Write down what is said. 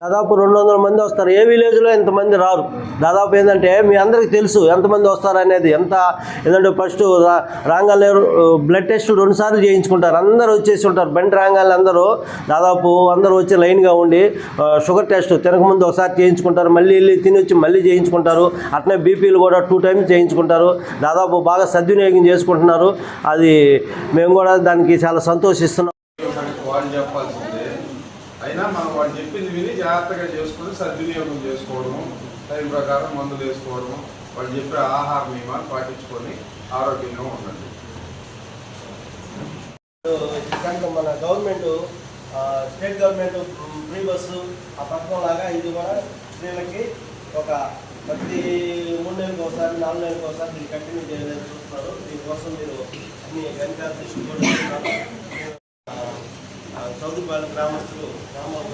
దాదాపు 200 మంది వస్తారు. ఏ విలేజ్లో ఇంతమంది రారు. దాదాపు ఏంటంటే మీ అందరికీ తెలుసు ఎంతమంది వస్తారు అనేది. ఏంటంటే ఫస్ట్ రాగానే బ్లడ్ టెస్ట్ 2 సార్లు చేయించుకుంటారు. అందరూ వచ్చేసి ఉంటారు. బండి రాగానే దాదాపు అందరూ వచ్చి లైన్గా ఉండి షుగర్ టెస్ట్ తినకముందు ఒకసారి చేయించుకుంటారు. మళ్ళీ వెళ్ళి తినొచ్చి మళ్ళీ చేయించుకుంటారు. అట్నే బీపీలు కూడా 2 టైమ్స్ చేయించుకుంటారు. దాదాపు బాగా సద్వినియోగం చేసుకుంటున్నారు. అది మేము కూడా దానికి చాలా సంతోషిస్తున్నాం. అయినా మనం వాళ్ళు చెప్పింది విని జాగ్రత్తగా చేసుకుని సద్వినియోగం చేసుకోవడము, టైం ప్రకారం మందులు వేసుకోవడము, వాళ్ళు చెప్పే ఆహార నియమాలు పాటించుకొని ఆరోగ్యంగా ఉండండి. మన government state government free bus ఆ పథకం లాగా ఇది కూడా స్త్రీలకి ఒక ప్రతి 3 నెలలకు ఒకసారి 4 నెలలకు ఒకసారి దీన్ని కంటిన్యూ చేయాలని చూస్తున్నారు. దీనికోసం మీరు అన్ని వెనకాల దృష్టి కూడా చౌదరిపాలెం గ్రామస్తులు గ్రామాలు